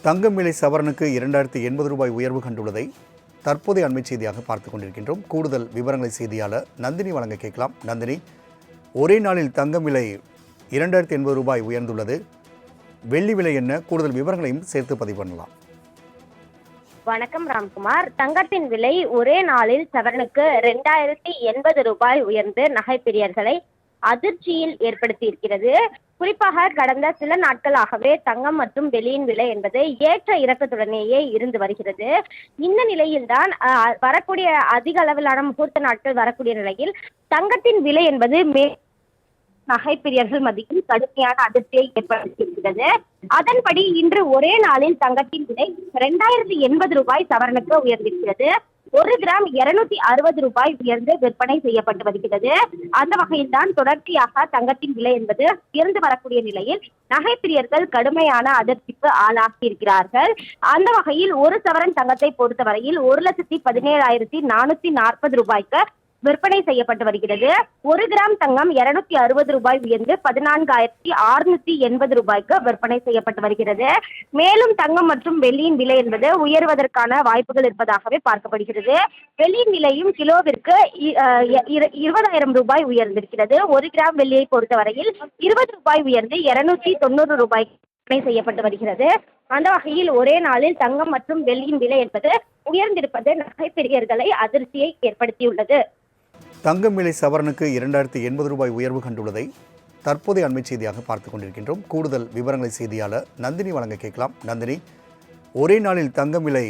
தங்கம் விலை சவரனுக்கு 2080 ரூபாய் உயர்வு கண்டுள்ளதை தற்போதைய அண்மை செய்தியாக பார்த்துக் கொண்டிருக்கின்றோம். கூடுதல் விவரங்களை செய்தியாளர் நந்தினி வழங்க கேட்கலாம். நந்தினி, ஒரே நாளில் தங்கம் விலை 2080 ரூபாய் உயர்ந்துள்ளது. வெள்ளி விலை என்ன? கூடுதல் விவரங்களையும் சேர்த்து பதிவு பண்ணலாம். வணக்கம் ராம்குமார். தங்கத்தின் விலை ஒரே நாளில் சவரனுக்கு 2080 ரூபாய் உயர்ந்து நகை பிரியர்களை அதிர்ச்சியில் ஏற்படுத்தி இருக்கிறது. குறிப்பாக கடந்த சில நாட்களாகவே தங்கம் மற்றும் வெள்ளியின் விலை என்பது ஏற்ற இறக்கத்துடனேயே இருந்து வருகிறது. இந்த நிலையில்தான் வரக்கூடிய அதிக அளவிலான முகூர்த்த நாட்கள் வரக்கூடிய நிலையில் தங்கத்தின் விலை என்பது நகை பிரியர்கள் மத்தியில் கடுமையான அதிர்ச்சியை ஏற்படுத்தியிருக்கிறது. அதன்படி இன்று ஒரே நாளில் தங்கத்தின் விலை 2080 ரூபாய் சவரனுக்கு உயர்ந்திருக்கிறது. 1 கிராம் 260 ரூபாய் உயர்ந்து விற்பனை செய்யப்பட்டு வருகிறது. அந்த வகையில் தான் தொடர்ச்சியாக தங்கத்தின் விலை என்பது உயர்ந்து வரக்கூடிய நிலையில் நகை பிரியர்கள் கடுமையான அதிர்ச்சிக்கு ஆளாகி இருக்கிறார்கள். அந்த வகையில் ஒரு சவரன் தங்கத்தை பொறுத்தவரையில் 1,17,440 ரூபாய்க்கு விற்பனை செய்யப்பட்டு வருகிறது. 1 கிராம் தங்கம் 260 ரூபாய் உயர்ந்து 14,680 ரூபாய்க்கு விற்பனை செய்யப்பட்டு வருகிறது. மேலும் தங்கம் மற்றும் வெள்ளியின் விலை என்பது உயர்வதற்கான வாய்ப்புகள் இருப்பதாகவே பார்க்கப்படுகிறது. வெள்ளியின் விலையும் கிலோவிற்கு 20,000 ரூபாய் உயர்ந்திருக்கிறது. 1 கிராம் வெள்ளியை பொறுத்தவரையில் 20 ரூபாய் உயர்ந்து 290 ரூபாய் விற்பனை செய்யப்பட்டு வருகிறது. அந்த வகையில் ஒரே நாளில் தங்கம் மற்றும் வெள்ளியின் விலை என்பது உயர்ந்திருப்பது நகை பிரியர்களை அதிர்ச்சியை ஏற்படுத்தியுள்ளது. தங்கம் விலை சவரனுக்கு 2080 ரூபாய் உயர்வு கண்டுள்ளதை தற்போதைய அண்மை செய்தியாக பார்த்துக் கொண்டிருக்கின்றோம். கூடுதல் விவரங்களை செய்தியாளர் நந்தினி வழங்க கேட்கலாம். நந்தினி, ஒரே நாளில் தங்கம் விலை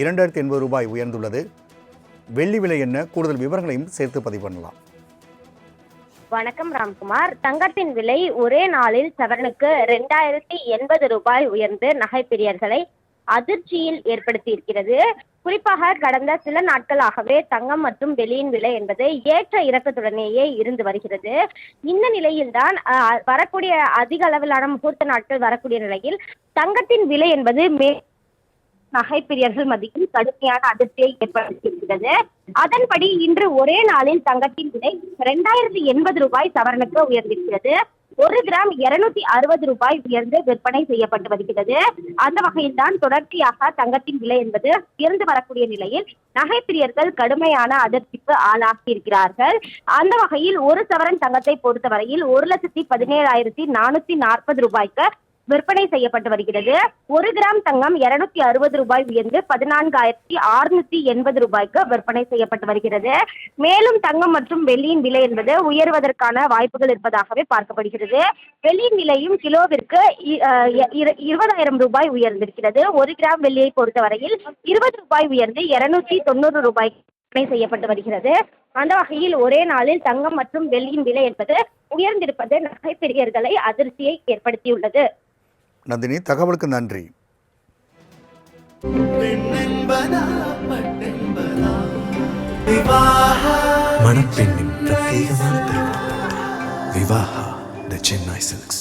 2080 ரூபாய் உயர்ந்துள்ளது. வெள்ளி விலை என்ன? கூடுதல் விவரங்களையும் சேர்த்து பதிவு பண்ணலாம். வணக்கம் ராம்குமார். தங்கத்தின் விலை ஒரே நாளில் சவரனுக்கு 2080 ரூபாய் உயர்ந்து நகை பிரியர்களை அதிர்ச்சியில் ஏற்படுத்தி இருக்கிறது. குறிப்பாக கடந்த சில நாட்களாகவே தங்கம் மற்றும் வெள்ளியின் விலை என்பது ஏற்ற இறக்கத்துடனேயே இருந்து வருகிறது. இந்த நிலையில்தான் வரக்கூடிய அதிக அளவிலான முகூர்த்த நாட்கள் வரக்கூடிய நிலையில் தங்கத்தின் விலை என்பது நகை பிரியர்கள் மத்தியில் கடுமையான அதிர்ச்சியை ஏற்படுத்தியிருக்கிறது. அதன்படி இன்று ஒரே நாளில் தங்கத்தின் விலை 2080 ரூபாய் சவரனுக்கு உயர்ந்திருக்கிறது. 1 கிராம் 260 ரூபாய் உயர்ந்து விற்பனை செய்யப்பட்டு வருகிறது. அந்த வகையில் தான் தொடர்ச்சியாக தங்கத்தின் விலை என்பது உயர்ந்து வரக்கூடிய நிலையில் நகை பிரியர்கள் கடுமையான அதிர்ச்சிக்கு ஆளாகி இருக்கிறார்கள். அந்த வகையில் ஒரு சவரன் தங்கத்தை பொறுத்தவரையில் 1,17,440 ரூபாய்க்கு விற்பனை செய்யப்பட்டு வருகிறது. 1 கிராம் தங்கம் 260 ரூபாய் உயர்ந்து 14,680 ரூபாய்க்கு விற்பனை செய்யப்பட்டு வருகிறது. மேலும் தங்கம் மற்றும் வெள்ளியின் விலை என்பது உயர்வதற்கான வாய்ப்புகள் இருப்பதாகவே பார்க்கப்படுகிறது. வெள்ளியின் விலையும் கிலோவிற்கு 20,000 ரூபாய் உயர்ந்திருக்கிறது. 1 கிராம் வெள்ளியை பொறுத்தவரையில் 20 ரூபாய் உயர்ந்து 290 ரூபாய் விற்பனை செய்யப்பட்டு வருகிறது. அந்த வகையில் ஒரே நாளில் தங்கம் மற்றும் வெள்ளியின் விலை என்பது உயர்ந்திருப்பது நகை பிரியர்களை அதிர்ச்சியை ஏற்படுத்தியுள்ளது. நந்தினி, தகவலுக்கு நன்றி. மணப்பெண்ணின் பிரத்யேகமான திருமணம் விவாஹா தி சென்னை சில்க்ஸ்.